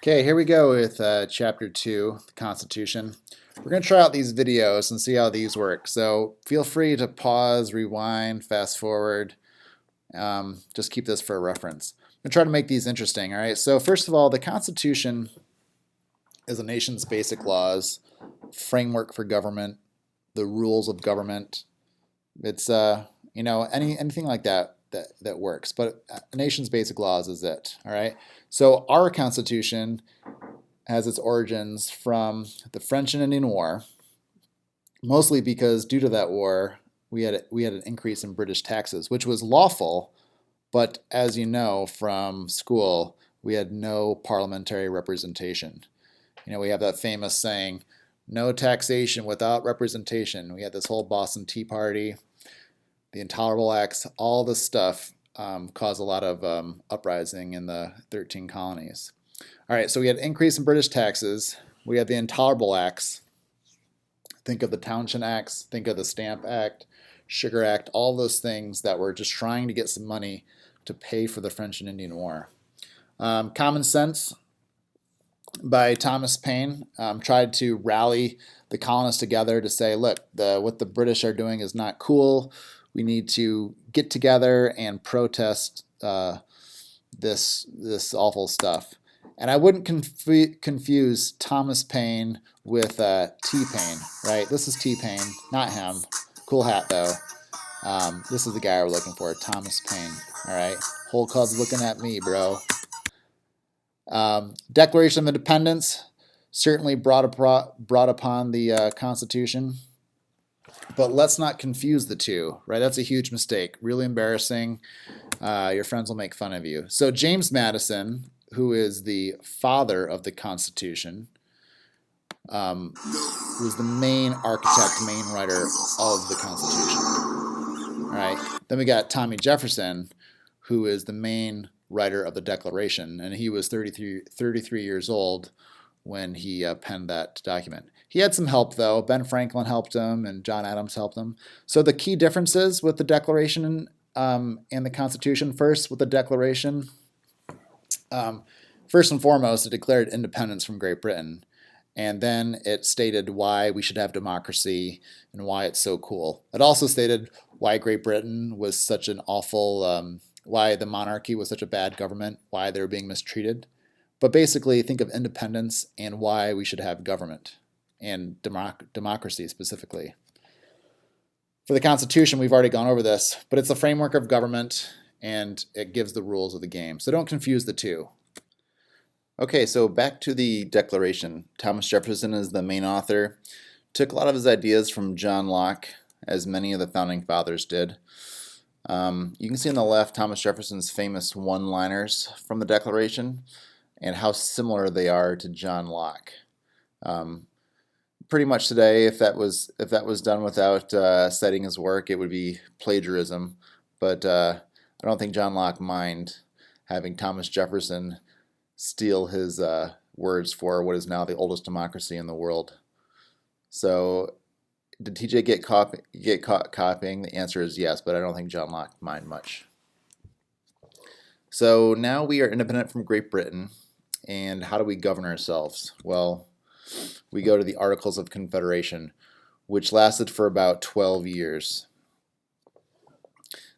Okay, here we go with Chapter 2, the Constitution. We're going to try out these videos and see how these work. So feel free to pause, rewind, fast forward. Just keep this for a reference. I'm going to try to make these interesting, all right? So first of all, the Constitution is a nation's basic laws, framework for government, the rules of government. It's, anything like that works. But a nation's basic laws is it, all right? So our Constitution has its origins from the French and Indian War, mostly because due to that war, we had an increase in British taxes, which was lawful, but as you know from school, we had no parliamentary representation. We have that famous saying, no taxation without representation. We had this whole Boston Tea Party, the Intolerable Acts, all this stuff caused a lot of uprising in the 13 colonies. All right, so we had increase in British taxes. We had the Intolerable Acts. Think of the Townshend Acts, think of the Stamp Act, Sugar Act, all those things that were just trying to get some money to pay for the French and Indian War. Common Sense by Thomas Paine tried to rally the colonists together to say, look, what the British are doing is not cool. We need to get together and protest this awful stuff. And I wouldn't confuse Thomas Paine with T-Pain, right? This is T-Pain, not him. Cool hat, though. This is the guy we're looking for, Thomas Paine, all right? Whole club's looking at me, bro. Declaration of Independence certainly brought upon the Constitution. But let's not confuse the two, right? That's a huge mistake. Really embarrassing. Your friends will make fun of you. So James Madison, who is the father of the Constitution, was the main architect, main writer of the Constitution. All right. Then we got Thomas Jefferson, who is the main writer of the Declaration, and he was 33 years old when he penned that document. He had some help, though. Ben Franklin helped him, and John Adams helped him. So the key differences with the Declaration and the Constitution, first with the Declaration, first and foremost, it declared independence from Great Britain. And then it stated why we should have democracy and why it's so cool. It also stated why Great Britain was such an awful, why the monarchy was such a bad government, why they were being mistreated. But basically, think of independence and why we should have government and democracy specifically. For the Constitution, we've already gone over this, but it's a framework of government and it gives the rules of the game. So don't confuse the two. Okay, so back to the Declaration. Thomas Jefferson is the main author. Took a lot of his ideas from John Locke, as many of the founding fathers did. You can see on the left Thomas Jefferson's famous one-liners from the Declaration and how similar they are to John Locke. Pretty much today, if that was done without citing his work, it would be plagiarism. But I don't think John Locke mind having Thomas Jefferson steal his words for what is now the oldest democracy in the world. So, did TJ get caught copying? The answer is yes, but I don't think John Locke mind much. So now we are independent from Great Britain, and how do we govern ourselves? Well, we go to the Articles of Confederation, which lasted for about 12 years.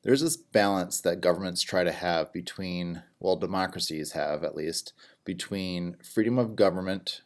There's this balance that governments try to have between, well, democracies have at least, between freedom and government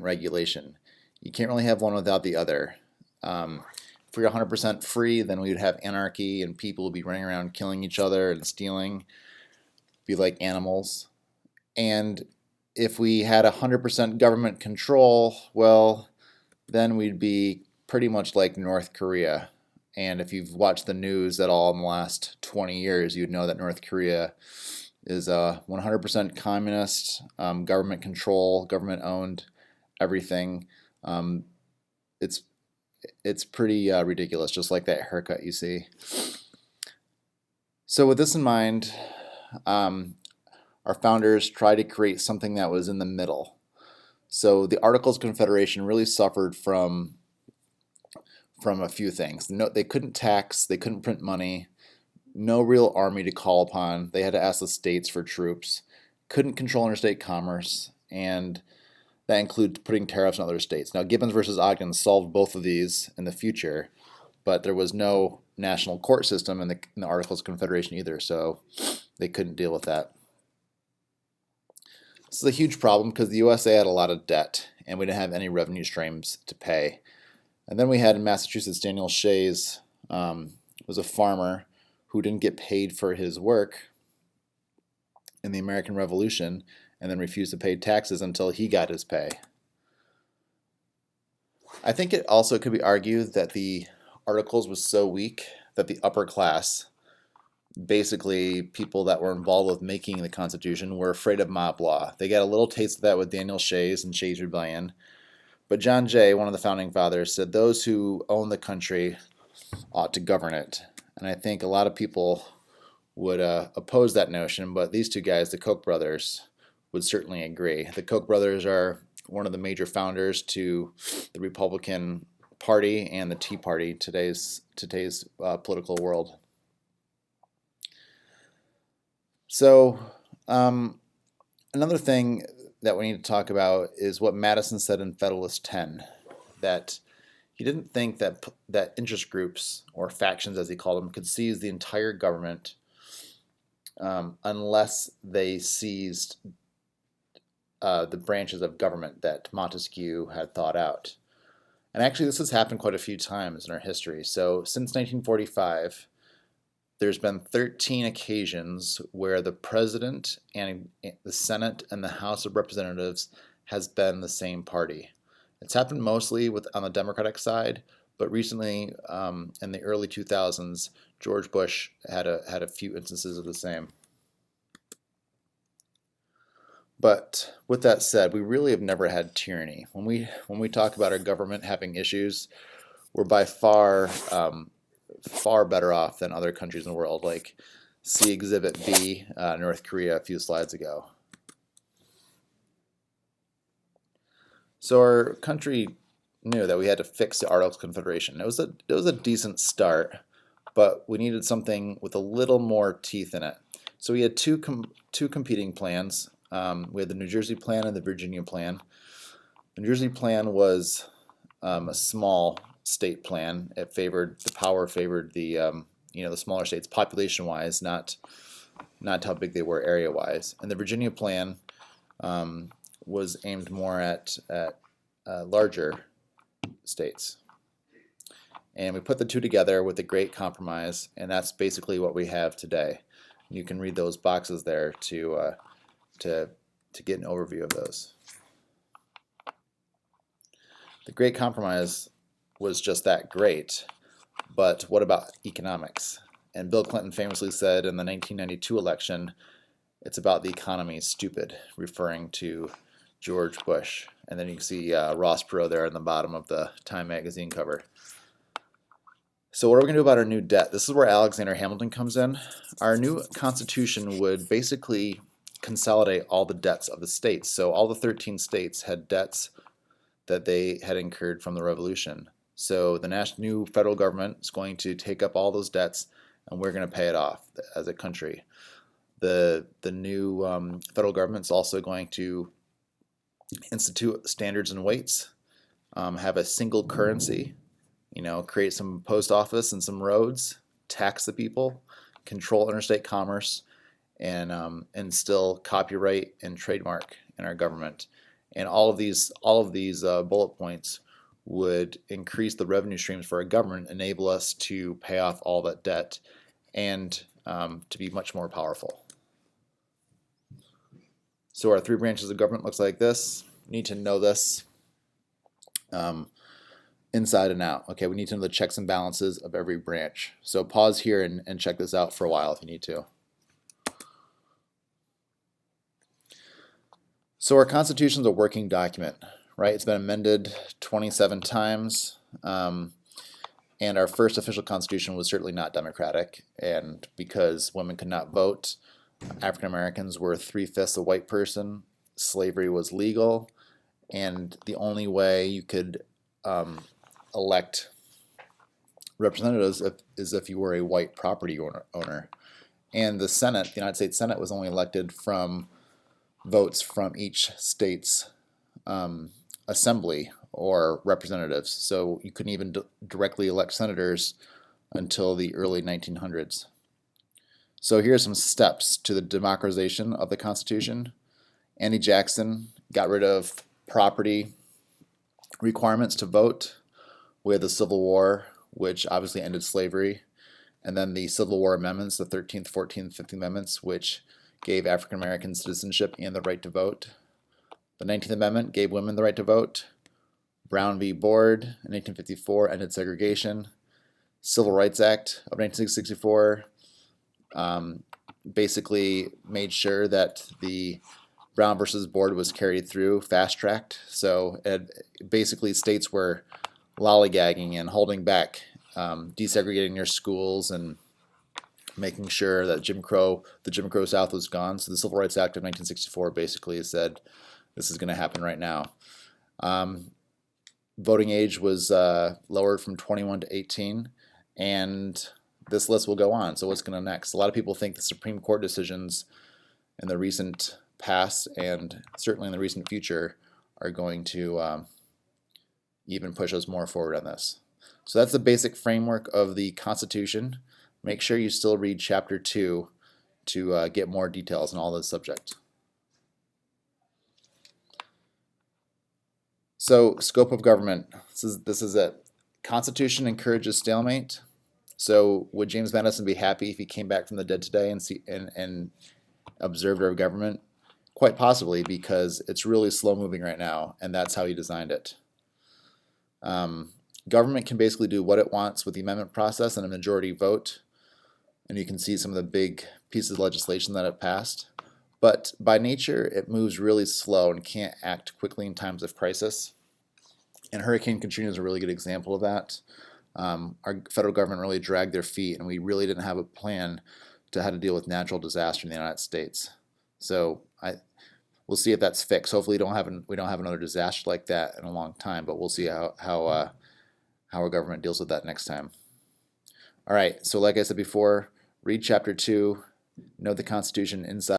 regulation. You can't really have one without the other. If we were 100% free, then we would have anarchy and people would be running around killing each other and stealing, be like animals. And if we had 100% government control, well, then we'd be pretty much like North Korea. And if you've watched the news at all in the last 20 years, you'd know that North Korea is 100% communist, government control, government owned, everything. It's pretty ridiculous, just like that haircut you see. So with this in mind, our founders tried to create something that was in the middle. So the Articles of Confederation really suffered from a few things. No, they couldn't tax, they couldn't print money, no real army to call upon. They had to ask the states for troops, couldn't control interstate commerce, and that includes putting tariffs on other states. Now, Gibbons versus Ogden solved both of these in the future, but there was no national court system in the Articles of Confederation either, so they couldn't deal with that. This is a huge problem because the USA had a lot of debt, and we didn't have any revenue streams to pay. And then we had in Massachusetts, Daniel Shays was a farmer who didn't get paid for his work in the American Revolution and then refused to pay taxes until he got his pay. I think it also could be argued that the Articles was so weak that the upper class, basically people that were involved with making the Constitution, were afraid of mob law. They got a little taste of that with Daniel Shays and Shays' Rebellion. But John Jay, one of the founding fathers, said those who own the country ought to govern it. And I think a lot of people would oppose that notion, but these two guys, the Koch brothers, would certainly agree. The Koch brothers are one of the major founders to the Republican Party and the Tea Party, today's political world. So another thing that we need to talk about is what Madison said in Federalist 10, that he didn't think that interest groups, or factions as he called them, could seize the entire government unless they seized the branches of government that Montesquieu had thought out. And actually this has happened quite a few times in our history. So since 1945, there's been 13 occasions where the President and the Senate and the House of Representatives has been the same party. It's happened mostly on the Democratic side, but recently in the early 2000s, George Bush had a few instances of the same. But with that said, we really have never had tyranny. When we talk about our government having issues, we're by far better off than other countries in the world, like see Exhibit B, North Korea, a few slides ago. So our country knew that we had to fix the Articles of Confederation. It was a decent start, but we needed something with a little more teeth in it. So we had two competing plans. We had the New Jersey plan and the Virginia plan. The New Jersey plan was a small state plan. It favored the the smaller states population-wise, not how big they were area-wise. And the Virginia plan was aimed more at larger states. And we put the two together with a great compromise, and that's basically what we have today. You can read those boxes there to get an overview of those. The Great Compromise was just that great, but what about economics? And Bill Clinton famously said in the 1992 election, "It's about the economy, stupid," referring to George Bush. And then you can see Ross Perot there on the bottom of the Time magazine cover. So what are we going to do about our new debt? This is where Alexander Hamilton comes in. Our new Constitution would basically consolidate all the debts of the states. So all the 13 states had debts that they had incurred from the Revolution. So the new federal government is going to take up all those debts, and we're going to pay it off as a country. The new federal government is also going to institute standards and weights, have a single currency, create some post office and some roads, tax the people, control interstate commerce, and instill copyright and trademark in our government. And all of these bullet points would increase the revenue streams for our government, enable us to pay off all that debt, and to be much more powerful. So our three branches of government looks like this. We need to know this inside and out. Okay, we need to know the checks and balances of every branch. So pause here and check this out for a while if you need to. So our Constitution is a working document, right? It's been amended 27 times, and our first official Constitution was certainly not democratic, and because women could not vote, African Americans were 3/5 a white person, slavery was legal, and the only way you could elect representatives is if you were a white property owner. And the Senate, the United States Senate, was only elected from votes from each state's assembly or representatives. So you couldn't even directly elect senators until the early 1900s. So here are some steps to the democratization of the Constitution. Andy Jackson got rid of property requirements to vote. We had the Civil War, which obviously ended slavery, and then the Civil War amendments, the 13th, 14th, 15th Amendments, which gave African American citizenship and the right to vote. The 19th Amendment gave women the right to vote. Brown v. Board in 1854 ended segregation. Civil Rights Act of 1964 basically made sure that the Brown versus Board was carried through, fast-tracked. So basically states were lollygagging and holding back, desegregating your schools and making sure that the Jim Crow South was gone. So the Civil Rights Act of 1964 basically said this is going to happen right now. Voting age was lowered from 21 to 18, and this list will go on. So what's going to next? A lot of people think the Supreme Court decisions in the recent past and certainly in the recent future are going to even push us more forward on this. So that's the basic framework of the Constitution. Make sure you still read Chapter 2 to get more details on all this subject. So, scope of government. This is it. Constitution encourages stalemate. So, would James Madison be happy if he came back from the dead today and observed our government? Quite possibly, because it's really slow moving right now, and that's how he designed it. Government can basically do what it wants with the amendment process and a majority vote, and you can see some of the big pieces of legislation that it passed. But by nature, it moves really slow and can't act quickly in times of crisis. And Hurricane Katrina is a really good example of that. Our federal government really dragged their feet, and we really didn't have a plan to how to deal with natural disaster in the United States. So we'll see if that's fixed. Hopefully, we don't have another disaster like that in a long time. But we'll see how our government deals with that next time. All right. So, like I said before, read Chapter 2, know the Constitution inside.